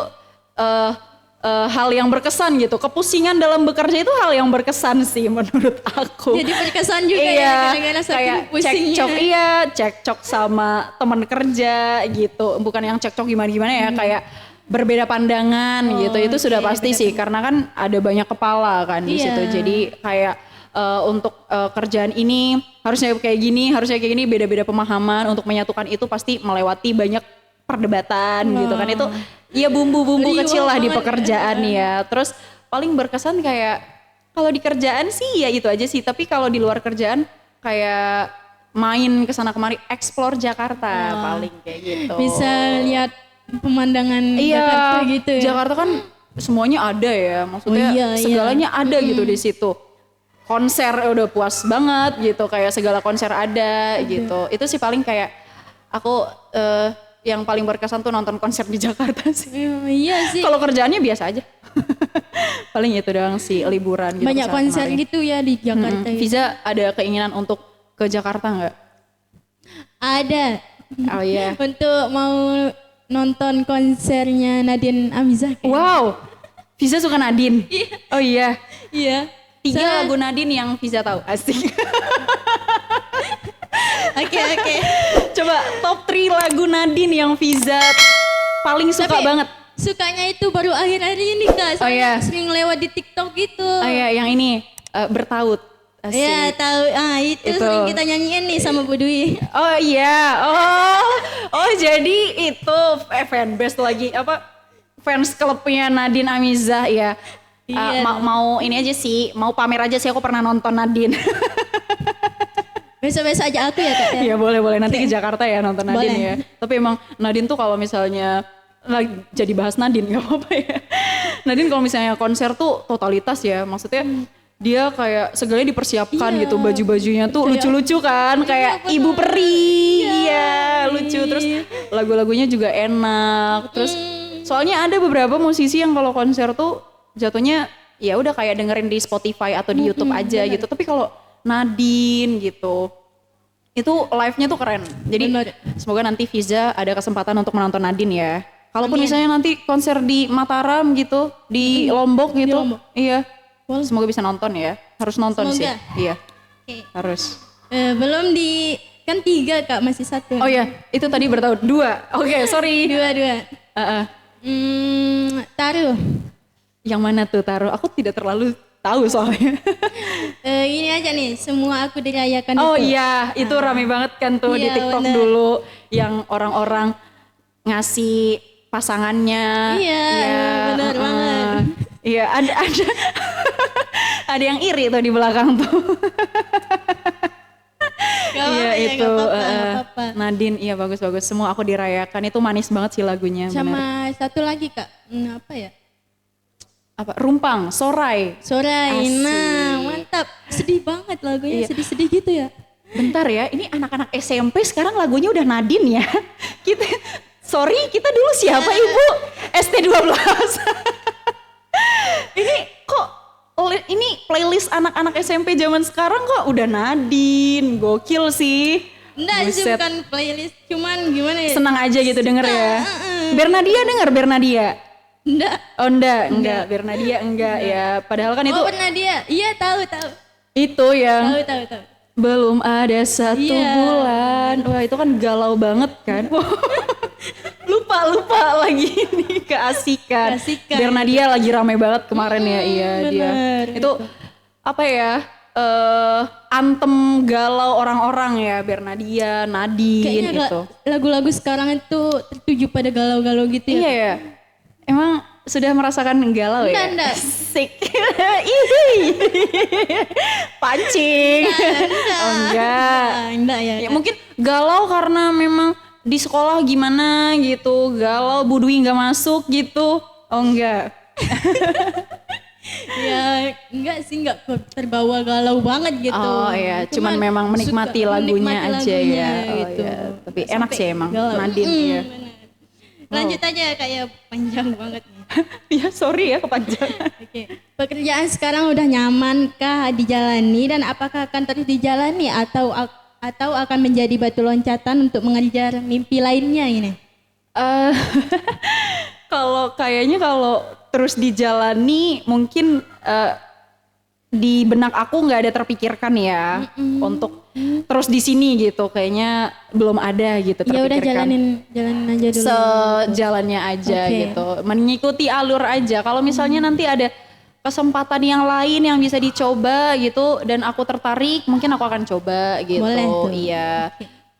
hal yang berkesan gitu. Kepusingan dalam bekerja itu hal yang berkesan sih menurut aku. Jadi berkesan juga Iya, ya gara-gara saking kayak pusingnya. cekcok, iya cekcok sama teman kerja gitu. Bukan yang cekcok gimana-gimana ya, kayak berbeda pandangan gitu. Itu sudah pasti sih, karena kan ada banyak kepala kan di Iya. situ. Jadi kayak untuk kerjaan ini harusnya kayak gini, beda-beda pemahaman. Untuk menyatukan itu pasti melewati banyak perdebatan gitu kan. Itu ya bumbu-bumbu Riuh kecil lah di banget. pekerjaan ya. Terus paling berkesan kayak kalau di kerjaan sih ya itu aja sih. Tapi kalau di luar kerjaan kayak main kesana kemari, explore Jakarta paling kayak gitu. Bisa lihat pemandangan Jakarta gitu ya. Jakarta kan semuanya ada ya, maksudnya iya. segalanya ada gitu di situ. Konser udah puas banget gitu, kayak segala konser ada gitu. Itu sih paling kayak aku yang paling berkesan tuh nonton konser di Jakarta sih. Iya sih. Kalau kerjaannya biasa aja. Paling itu doang sih, liburan gitu. Banyak kesana konser kemari. gitu ya di Jakarta. gitu. Fiza ada keinginan untuk ke Jakarta nggak? Ada. Oh iya. Untuk mau nonton konsernya Nadine Amizah. Wow, Fiza suka Nadine. Oh iya. Iya. 3 lagu Nadine yang Fiza tahu, asik. Oke. Coba top 3 lagu Nadine yang Fiza paling suka Tapi banget. Sukanya itu baru akhir-akhir ini Kak. Soalnya iya. sering lewat di TikTok gitu. Oh iya, yang ini bertaut. Asik. Iya tahu. Itu sering kita nyanyiin nih sama Bu Dwi. Oh iya, oh jadi itu fanbase lagi apa fans klubnya Nadine Amizah ya. Iya. Mau ini aja sih, mau pamer aja sih aku pernah nonton Nadine. Besok-besok aja aku ya Kak ya. Iya boleh nanti ke Jakarta ya nonton Nadine Boleh. ya. Tapi emang Nadine tuh kalau misalnya lagi jadi bahas Nadine nggak apa-apa ya. Nadine kalau misalnya konser tuh totalitas ya, maksudnya dia kayak segalanya dipersiapkan gitu, baju-bajunya tuh lucu-lucu kan, kayak ibu peri, iya lucu, terus lagu-lagunya juga enak, terus soalnya ada beberapa musisi yang kalau konser tuh jatuhnya ya udah kayak dengerin di Spotify atau di YouTube aja gitu, tapi kalau Nadine gitu itu live-nya tuh keren. Jadi semoga nanti Fiza ada kesempatan untuk menonton Nadine ya. Kalaupun misalnya nanti konser di Mataram gitu, di Lombok gitu, iya. Semoga bisa nonton ya. Harus nonton sih. Iya. Oke. Harus. Belum di kan 3 Kak, masih 1. Oh iya, itu tadi bertahun 2. Oke, sorry. 2. Taruh. Yang mana tuh Taruh? Aku tidak terlalu tahu soalnya. Ini aja nih, semua aku dirayakan Oh itu. iya, itu rame banget kan tuh di Iya, TikTok bener. dulu yang orang-orang ngasih pasangannya. Iya, benar banget. Iya, ada ada yang iri tuh di belakang tuh. Gak Iya apa-apa ya, itu gak apa-apa. Nadine, iya bagus-bagus. Semua aku dirayakan, itu manis banget sih lagunya. Benar. Sama satu lagi Kak, apa ya? Apa? Rumpang, Sorai. Sorai, Asik. nah mantap. Sedih banget lagunya, sedih-sedih gitu ya. Bentar ya, ini anak-anak SMP sekarang lagunya udah Nadine ya. Kita, sorry kita dulu siapa ibu? ST12. Ini kok, ini playlist anak-anak SMP zaman sekarang kok udah Nadine, gokil sih. Enggak sih, Buset. bukan playlist, cuman gimana ya? Senang aja gitu denger ya. Bernadia denger, Bernadia. Enggak. Oh enggak, Bernadia enggak ya. Padahal kan itu Oh pernah dia, iya tahu. itu yang Tahu. belum ada 1 Iya. bulan. Wah itu kan galau banget kan. Lupa lupa lagi nih keasikan. Biar Nadia lagi rame banget kemarin ya, iya dia. Itu apa ya? Antem galau orang-orang ya, biar Nadia, Nadine Kayaknya gitu. lagu-lagu sekarang itu tertuju pada galau-galau gitu ya. Iya ya. Emang sudah merasakan galau ya? Enggak. Sik. Ih. Pancing. Oh, enggak. Enggak ya. Ya, mungkin galau karena memang di sekolah gimana gitu, galau Bu Dwi nggak masuk gitu. Oh enggak. Ya enggak sih, enggak terbawa galau banget gitu. Oh iya, cuman memang menikmati suka lagunya menikmati aja lagunya ya. Oh gitu. iya, tapi enak sih emang Galau. Nadine ya. Bener. Lanjut aja, kayak panjang banget nih. Ya sorry ya kepanjangan. Oke. Pekerjaan sekarang udah nyamankah dijalani dan apakah akan terus dijalani atau akan menjadi batu loncatan untuk mengejar mimpi lainnya ini? Eh, kalau kayaknya kalau terus dijalani mungkin di benak aku nggak ada terpikirkan ya untuk terus di sini gitu, kayaknya belum ada gitu Ya udah terpikirkan. jalanin aja dulu. Sejalannya aja Oke. gitu, mengikuti alur aja. Kalau misalnya nanti ada kesempatan yang lain yang bisa dicoba gitu dan aku tertarik, mungkin aku akan coba gitu. Boleh tuh. Iya.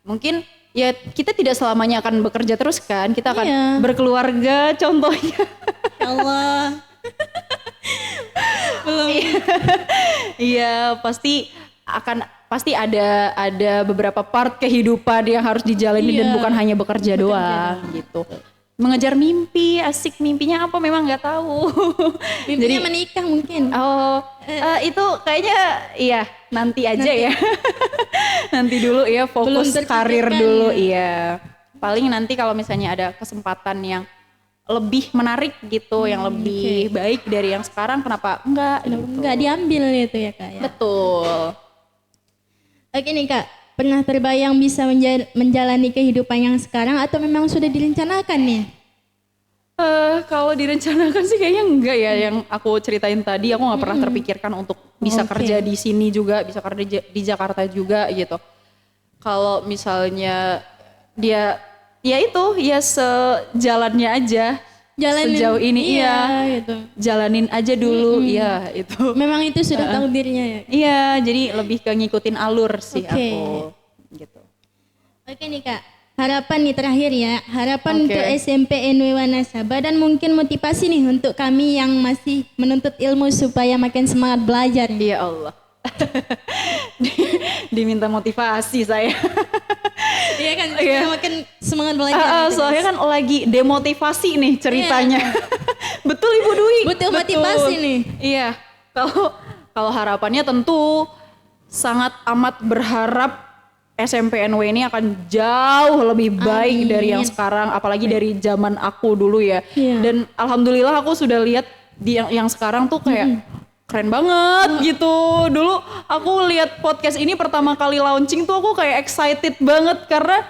Mungkin ya kita tidak selamanya akan bekerja terus kan, kita akan Iya. berkeluarga contohnya. Ya Allah. Belum. Iya, pasti ada beberapa part kehidupan yang harus dijalani dan Iya. bukan hanya bekerja doang gitu. Mengejar mimpi, asik mimpinya apa memang nggak tahu. Mimpinya menikah mungkin. Itu kayaknya iya nanti aja ya. Nanti dulu ya, Belum fokus terpikirkan karir dulu ya. iya. Paling nanti kalau misalnya ada kesempatan yang lebih menarik gitu, yang lebih baik dari yang sekarang, kenapa enggak gitu. Enggak diambil itu ya Kak ya. Betul. Oke nih Kak, pernah terbayang bisa menjalani kehidupan yang sekarang atau memang sudah direncanakan nih? Kalau direncanakan sih kayaknya enggak ya, yang aku ceritain tadi aku nggak pernah terpikirkan untuk bisa Oke. kerja di sini juga, bisa kerja di Jakarta juga gitu. Kalau misalnya dia ya itu ya sejalannya aja. Jalanin Sejauh ini iya. gitu. Jalanin aja dulu ya itu. Memang itu sudah takdirnya ya. Iya, jadi lebih ke ngikutin alur sih Oke. aku gitu. Oke nih Kak, harapan nih terakhir ya. Harapan Oke. untuk SMP NW Wanasaba dan mungkin motivasi nih untuk kami yang masih menuntut ilmu supaya makin semangat belajar. Ya Allah. Diminta motivasi saya. Iya kan, Iya. makin semangat belajar. gitu. Soalnya kan lagi demotivasi nih ceritanya. Betul Ibu Dwi. Butuh Betul. motivasi nih. Iya. Kalau harapannya tentu sangat amat berharap SMPNW ini akan jauh lebih baik dari yang sekarang, apalagi dari zaman aku dulu ya. Iya. Dan alhamdulillah aku sudah lihat di yang sekarang tuh kayak keren banget gitu. Dulu aku lihat podcast ini pertama kali launching tuh aku kayak excited banget karena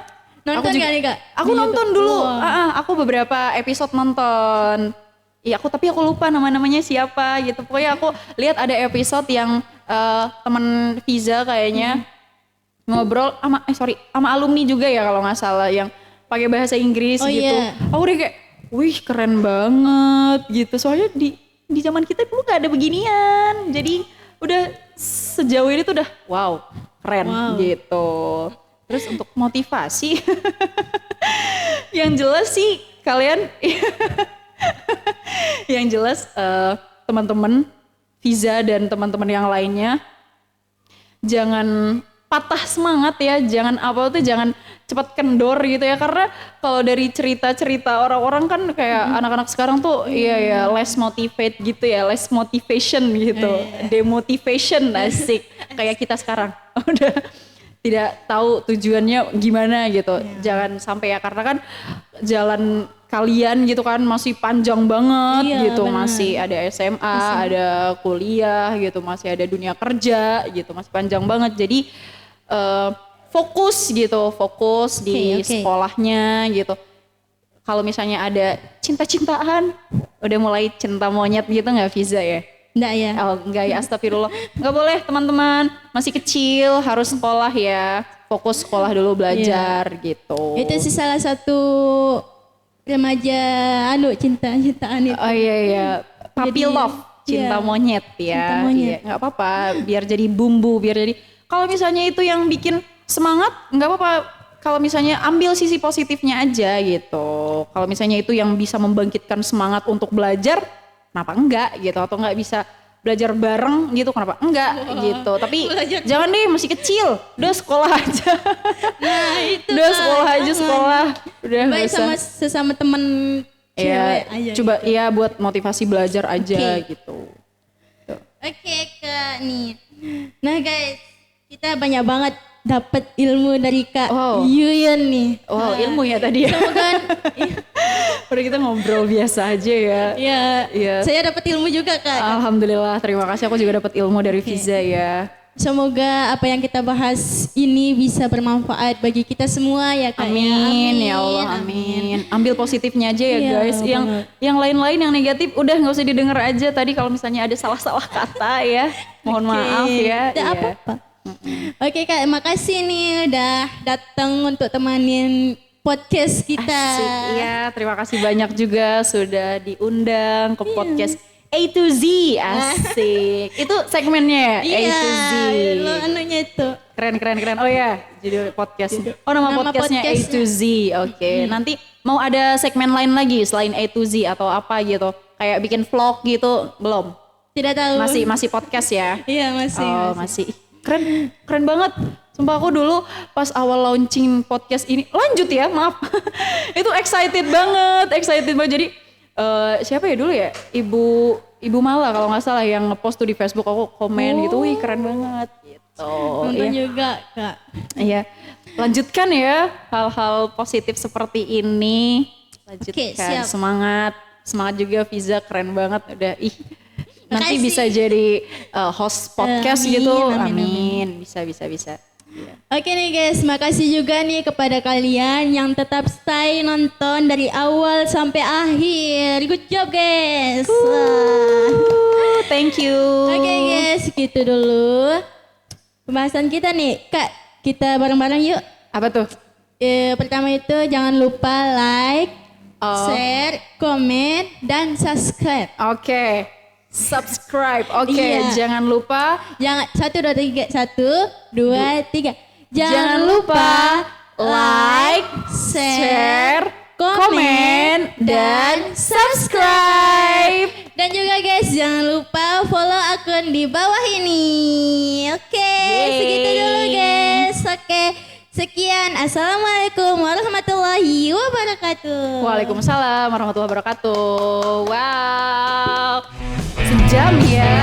Nonton aku juga- kali Kak? Aku Di nonton YouTube? dulu. Wah. Aku beberapa episode nonton. Iya, tapi aku lupa namanya siapa gitu. Pokoknya aku lihat ada episode yang teman Fiza kayaknya ngobrol sama alumni juga ya kalau nggak salah, yang pakai bahasa Inggris Oh, gitu. iya. Aku udah kayak, wih keren banget gitu. Soalnya di zaman kita dulu gak ada beginian. Jadi udah sejauh ini tuh udah wow, keren Wow. gitu. Terus untuk motivasi, yang jelas sih kalian, yang jelas teman-teman Fiza dan teman-teman yang lainnya jangan patah semangat ya, jangan jangan cepat kendor gitu ya, karena kalau dari cerita-cerita orang-orang kan kayak anak-anak sekarang tuh iya ya less motivate gitu ya, less motivation gitu, demotivation asik kayak kita sekarang udah tidak tahu tujuannya gimana gitu. Jangan sampai ya, karena kan jalan kalian gitu kan masih panjang banget Iya, gitu, benar. masih ada SMA, ada kuliah gitu, masih ada dunia kerja gitu, masih panjang banget. Jadi fokus gitu, fokus di Oke. sekolahnya gitu. Kalau misalnya ada cinta-cintaan, udah mulai cinta monyet gitu nggak Fiza ya? Enggak ya? Oh enggak ya, astagfirullah. Nggak boleh teman-teman, masih kecil harus sekolah ya. Fokus sekolah dulu belajar gitu. Itu sih salah satu remaja cinta-cintaan itu. Oh iya, puppy Jadi, love, cinta iya. monyet ya. Cinta monyet. Iya, nggak apa-apa, biar jadi bumbu, biar jadi. Kalau misalnya itu yang bikin semangat, nggak apa-apa. Kalau misalnya ambil sisi positifnya aja gitu. Kalau misalnya itu yang bisa membangkitkan semangat untuk belajar, kenapa enggak gitu? Atau nggak bisa belajar bareng gitu, kenapa enggak gitu? Tapi jangan deh, masih kecil, udah sekolah aja. Nah, itu Udah Kak, sekolah aja, jangan. sekolah. Udah nggak Baik usah. sama sesama teman cewek Ya, aja. coba gitu. ya buat motivasi belajar aja Oke. gitu. Oke Kak nih. Nah guys, kita banyak banget dapat ilmu dari Kak Wow. Yuyun nih. Wow, ilmu ya tadi ya. Semoga Udah kita ngobrol biasa aja ya. ya, Iya. saya dapat ilmu juga Kak. Alhamdulillah, terima kasih. Aku juga dapat ilmu dari Fiza ya. Semoga apa yang kita bahas ini bisa bermanfaat bagi kita semua ya Kak. Amin, ya Allah, amin. Ambil positifnya aja ya Iya, guys. Yang banget. yang lain-lain yang negatif udah nggak usah didengar aja. Tadi kalau misalnya ada salah-salah kata ya, mohon maaf ya. Tidak Iya. apa-apa. Oke Kak, makasih nih udah datang untuk temanin podcast kita. Asik, iya. Terima kasih banyak juga sudah diundang ke podcast A to Z. Asik. Itu segmennya ya, A to Z. Lo anunya itu. Keren. Oh ya, jadi podcast. Oh nama podcastnya A podcastnya. to Z. Oke, nanti mau ada segmen lain lagi selain A to Z atau apa gitu? Kayak bikin vlog gitu, belum? Tidak tahu. Masih podcast ya? Iya masih. Oh masih. Keren banget. Sumpah aku dulu pas awal launching podcast ini, lanjut ya maaf. Itu excited banget. Jadi siapa ya dulu ya? Ibu Mala kalau nggak salah yang ngepost tuh di Facebook, aku komen gitu. Wih keren banget gitu. Nonton Iya. juga Kak. Iya. Lanjutkan ya hal-hal positif seperti ini. Lanjutkan. Oke, siap. Semangat juga Fiza, keren banget udah nanti Makasih. bisa jadi host podcast Amin, gitu. amin. Bisa. Iya. Oke nih guys, makasih juga nih kepada kalian yang tetap stay nonton dari awal sampai akhir. Good job guys. Wah. Thank you. Oke guys, gitu dulu pembahasan kita nih. Kak, kita bareng-bareng yuk. Apa tuh? Pertama itu jangan lupa like, Oh. share, komen, dan subscribe. Oke. Subscribe. Oke, Iya. jangan lupa Jangan 1, 2, 3, 1, 2, 3. jangan lupa like, share, komen, dan subscribe. Dan juga guys, jangan lupa follow akun di bawah ini. Oke, Yeay. segitu dulu guys. Oke, sekian. Assalamualaikum warahmatullahi wabarakatuh. Waalaikumsalam warahmatullahi wabarakatuh. Wow. Sejam ya.